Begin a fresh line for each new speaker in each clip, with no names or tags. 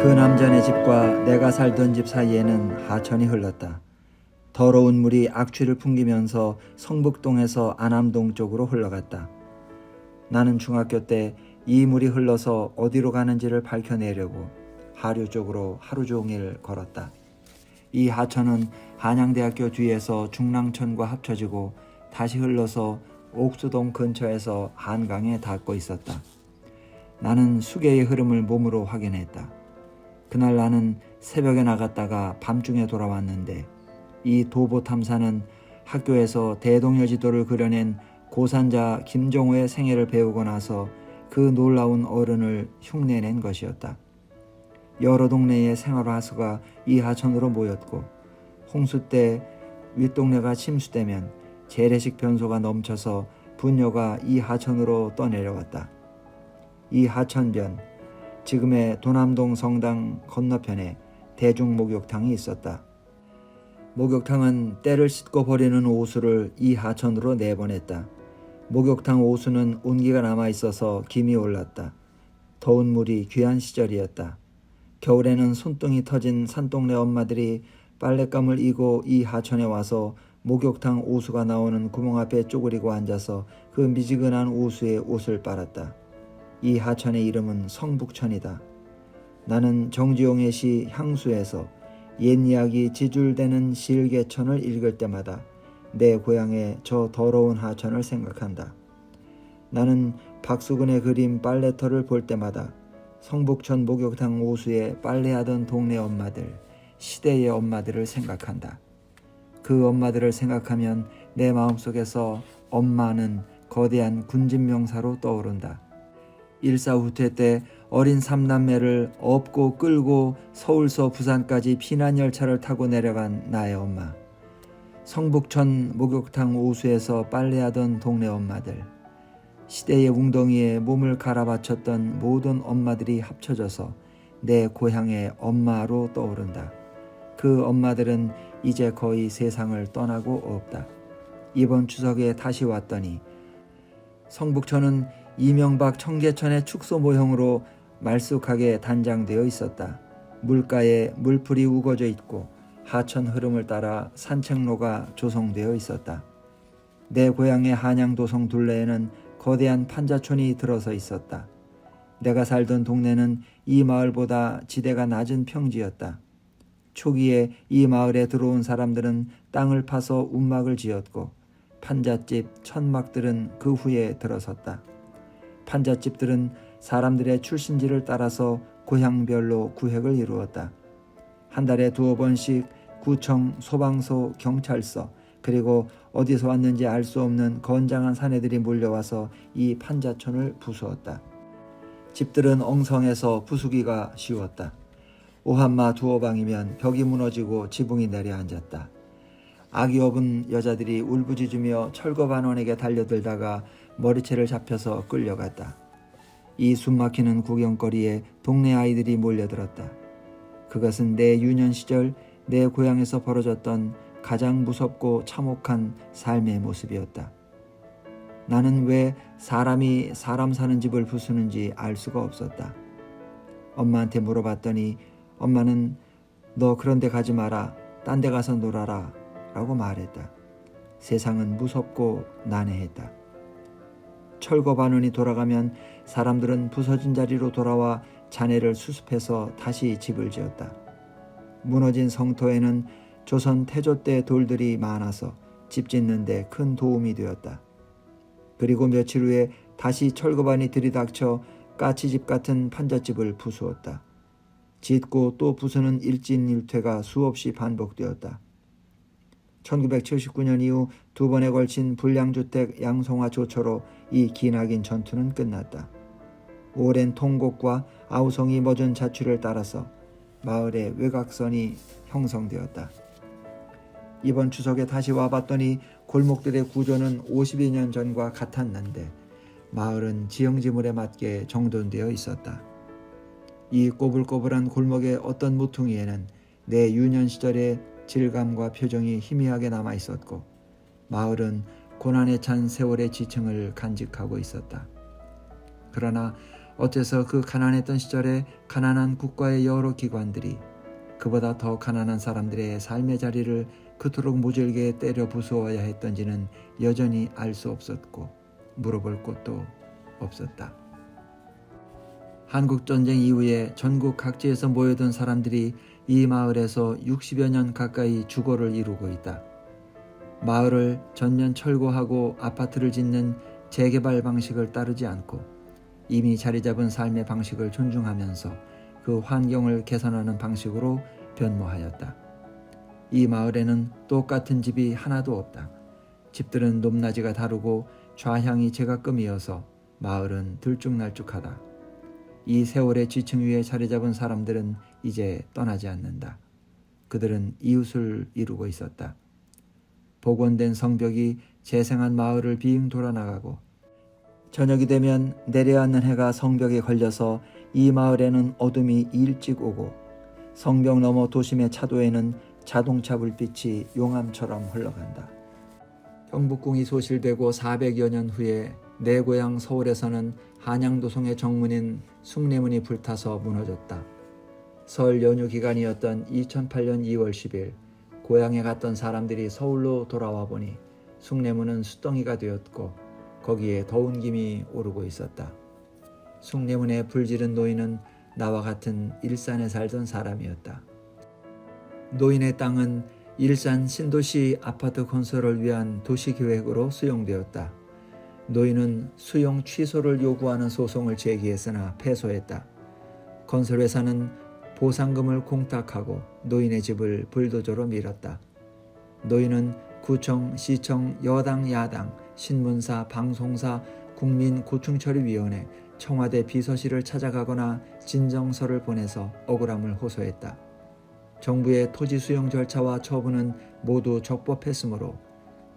그 남자네 집과 내가 살던 집 사이에는 하천이 흘렀다. 더러운 물이 악취를 풍기면서 성북동에서 안암동 쪽으로 흘러갔다. 나는 중학교 때 이 물이 흘러서 어디로 가는지를 밝혀내려고 하류 쪽으로 하루 종일 걸었다. 이 하천은 한양대학교 뒤에서 중랑천과 합쳐지고 다시 흘러서 옥수동 근처에서 한강에 닿고 있었다. 나는 수계의 흐름을 몸으로 확인했다. 그날 나는 새벽에 나갔다가 밤중에 돌아왔는데 이 도보 탐사는 학교에서 대동여지도를 그려낸 고산자 김정호의 생애를 배우고 나서 그 놀라운 어른을 흉내낸 것이었다. 여러 동네의 생활화수가 이 하천으로 모였고 홍수 때 윗동네가 침수되면 재래식 변소가 넘쳐서 분녀가 이 하천으로 떠내려왔다. 이 하천변, 지금의 도남동 성당 건너편에 대중목욕탕이 있었다. 목욕탕은 때를 씻고 버리는 오수를 이 하천으로 내보냈다. 목욕탕 오수는 온기가 남아있어서 김이 올랐다. 더운 물이 귀한 시절이었다. 겨울에는 손등이 터진 산동네 엄마들이 빨랫감을 이고 이 하천에 와서 목욕탕 오수가 나오는 구멍 앞에 쪼그리고 앉아서 그 미지근한 오수에 옷을 빨았다. 이 하천의 이름은 성북천이다. 나는 정지용의 시 향수에서 옛 이야기 지줄대는 실개천을 읽을 때마다 내 고향의 저 더러운 하천을 생각한다. 나는 박수근의 그림 빨래터를 볼 때마다 성북천 목욕탕 오수에 빨래하던 동네 엄마들, 시대의 엄마들을 생각한다. 그 엄마들을 생각하면 내 마음속에서 엄마는 거대한 군진명사로 떠오른다. 일사후퇴 때 어린 삼남매를 업고 끌고 서울서 부산까지 피난열차를 타고 내려간 나의 엄마. 성북천 목욕탕 오수에서 빨래하던 동네 엄마들. 시대의 웅덩이에 몸을 갈아바쳤던 모든 엄마들이 합쳐져서 내 고향의 엄마로 떠오른다. 그 엄마들은 이제 거의 세상을 떠나고 없다. 이번 추석에 다시 왔더니 성북천은 이명박 청계천의 축소 모형으로 말쑥하게 단장되어 있었다. 물가에 물풀이 우거져 있고 하천 흐름을 따라 산책로가 조성되어 있었다. 내 고향의 한양도성 둘레에는 거대한 판자촌이 들어서 있었다. 내가 살던 동네는 이 마을보다 지대가 낮은 평지였다. 초기에 이 마을에 들어온 사람들은 땅을 파서 움막을 지었고 판잣집, 천막들은 그 후에 들어섰다. 판잣집들은 사람들의 출신지를 따라서 고향별로 구획을 이루었다. 한 달에 2번씩 구청, 소방서, 경찰서, 그리고 어디서 왔는지 알 수 없는 건장한 사내들이 몰려와서 이 판자촌을 부수었다. 집들은 엉성해서 부수기가 쉬웠다. 오한마 두어 방이면 벽이 무너지고 지붕이 내려앉았다. 아기 업은 여자들이 울부짖으며 철거반원에게 달려들다가 머리채를 잡혀서 끌려갔다. 이 숨막히는 구경거리에 동네 아이들이 몰려들었다. 그것은 내 유년 시절 내 고향에서 벌어졌던 가장 무섭고 참혹한 삶의 모습이었다. 나는 왜 사람이 사람 사는 집을 부수는지 알 수가 없었다. 엄마한테 물어봤더니 엄마는 너 그런 데 가지 마라, 딴 데 가서 놀아라 라고 말했다. 세상은 무섭고 난해했다. 철거반원이 돌아가면 사람들은 부서진 자리로 돌아와 잔해를 수습해서 다시 집을 지었다. 무너진 성토에는 조선 태조 때 돌들이 많아서 집 짓는 데 큰 도움이 되었다. 그리고 며칠 후에 다시 철거반이 들이닥쳐 까치집 같은 판잣집을 부수었다. 짓고 또 부수는 일진일퇴가 수없이 반복되었다. 1979년 이후 2번에 걸친 불량주택 양성화 조처로 이 기나긴 전투는 끝났다. 오랜 통곡과 아우성이 멎은 자취를 따라서 마을의 외곽선이 형성되었다. 이번 추석에 다시 와봤더니 골목들의 구조는 52년 전과 같았는데 마을은 지형지물에 맞게 정돈되어 있었다. 이 꼬불꼬불한 골목의 어떤 모퉁이에는 내 유년 시절의 질감과 표정이 희미하게 남아 있었고 마을은 고난에 찬 세월의 지층을 간직하고 있었다. 그러나 어째서 그 가난했던 시절에 가난한 국가의 여러 기관들이 그보다 더 가난한 사람들의 삶의 자리를 그토록 모질게 때려 부수어야 했던지는 여전히 알 수 없었고 물어볼 곳도 없었다. 한국전쟁 이후에 전국 각지에서 모여든 사람들이 이 마을에서 60여 년 가까이 주거를 이루고 있다. 마을을 전면 철거하고 아파트를 짓는 재개발 방식을 따르지 않고 이미 자리 잡은 삶의 방식을 존중하면서 그 환경을 개선하는 방식으로 변모하였다. 이 마을에는 똑같은 집이 하나도 없다. 집들은 높낮이가 다르고 좌향이 제각금이어서 마을은 들쭉날쭉하다. 이 세월의 지층 위에 자리 잡은 사람들은 이제 떠나지 않는다. 그들은 이웃을 이루고 있었다. 복원된 성벽이 재생한 마을을 빙 돌아나가고 저녁이 되면 내려앉는 해가 성벽에 걸려서 이 마을에는 어둠이 일찍 오고 성벽 너머 도심의 차도에는 자동차 불빛이 용암처럼 흘러간다. 경복궁이 소실되고 400여 년 후에 내 고향 서울에서는 한양도성의 정문인 숭례문이 불타서 무너졌다. 설 연휴 기간이었던 2008년 2월 10일 고향에 갔던 사람들이 서울로 돌아와 보니 숭례문은 숫덩이가 되었고 거기에 더운 김이 오르고 있었다. 숭례문에 불지른 노인은 나와 같은 일산에 살던 사람이었다. 노인의 땅은 일산 신도시 아파트 건설을 위한 도시계획으로 수용되었다. 노인은 수용 취소를 요구하는 소송을 제기했으나 패소했다. 건설회사는 보상금을 공탁하고 노인의 집을 불도저로 밀었다. 노인은 구청, 시청, 여당, 야당, 신문사, 방송사, 국민고충처리위원회, 청와대 비서실을 찾아가거나 진정서를 보내서 억울함을 호소했다. 정부의 토지 수용 절차와 처분은 모두 적법했으므로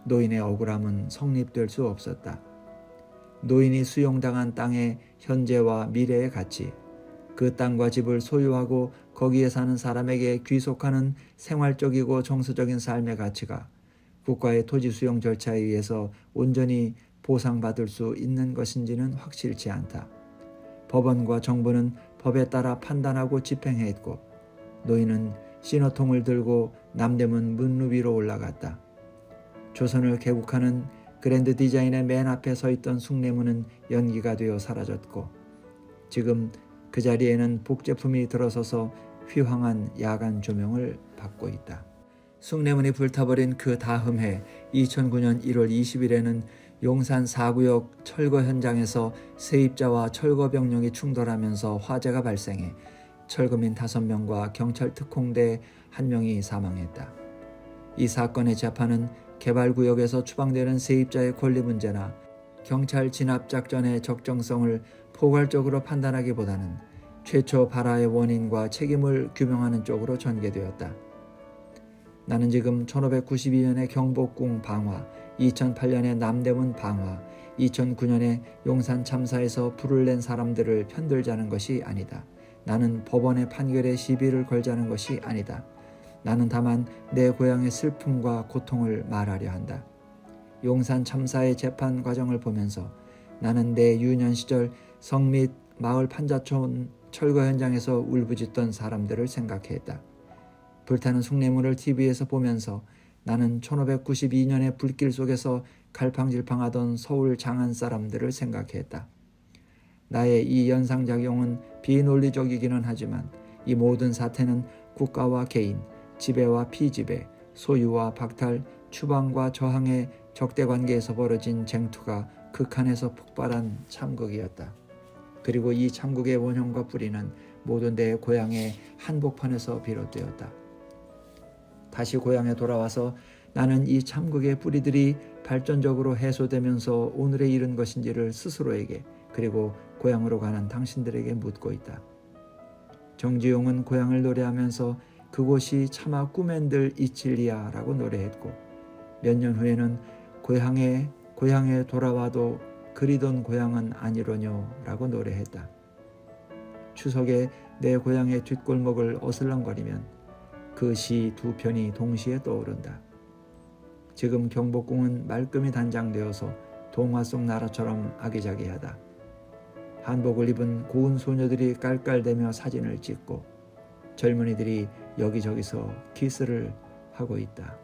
노인의 억울함은 성립될 수 없었다. 노인이 수용당한 땅의 현재와 미래의 가치, 그 땅과 집을 소유하고 거기에 사는 사람에게 귀속하는 생활적이고 정서적인 삶의 가치가 국가의 토지 수용 절차에 의해서 온전히 보상받을 수 있는 것인지는 확실치 않다. 법원과 정부는 법에 따라 판단하고 집행했고 노인은 신호통을 들고 남대문 문 위로 올라갔다. 조선을 개국하는 그랜드 디자인의 맨 앞에 서 있던 숭례문은 연기가 되어 사라졌고 지금 그 자리에는 복제품이 들어서서 휘황한 야간 조명을 받고 있다. 숭례문이 불타버린 그 다음 해 2009년 1월 20일에는 용산 4구역 철거 현장에서 세입자와 철거병력이 충돌하면서 화재가 발생해 철거민 5명과 경찰 특공대 1명이 사망했다. 이 사건의 재판은 개발구역에서 추방되는 세입자의 권리 문제나 경찰 진압작전의 적정성을 포괄적으로 판단하기보다는 최초 발화의 원인과 책임을 규명하는 쪽으로 전개되었다. 나는 지금 1592년의 경복궁 방화, 2008년의 남대문 방화, 2009년의 용산 참사에서 불을 낸 사람들을 편들자는 것이 아니다. 나는 법원의 판결에 시비를 걸자는 것이 아니다. 나는 다만 내 고향의 슬픔과 고통을 말하려 한다. 용산 참사의 재판 과정을 보면서 나는 내 유년 시절 성 및 마을 판자촌 철거 현장에서 울부짖던 사람들을 생각했다. 불타는 숭례문을 TV에서 보면서 나는 1592년의 불길 속에서 갈팡질팡하던 서울 장안 사람들을 생각했다. 나의 이 연상작용은 비논리적이기는 하지만 이 모든 사태는 국가와 개인, 지배와 피지배, 소유와 박탈, 추방과 저항의 적대관계에서 벌어진 쟁투가 극한에서 폭발한 참극이었다. 그리고 이 참극의 원형과 뿌리는 모두 내 고향의 한복판에서 비롯되었다. 다시 고향에 돌아와서 나는 이 참극의 뿌리들이 발전적으로 해소되면서 오늘에 이른 것인지를 스스로에게 그리고 고향으로 가는 당신들에게 묻고 있다. 정지용은 고향을 노래하면서 그곳이 차마 꿈엔들 이칠리아라고 노래했고 몇 년 후에는 고향에 돌아와도 그리던 고향은 아니로뇨라고 노래했다. 추석에 내 고향의 뒷골목을 어슬렁거리면 그 시 두 편이 동시에 떠오른다. 지금 경복궁은 말끔히 단장되어서 동화 속 나라처럼 아기자기하다. 한복을 입은 고운 소녀들이 깔깔대며 사진을 찍고 젊은이들이 여기저기서 키스를 하고 있다.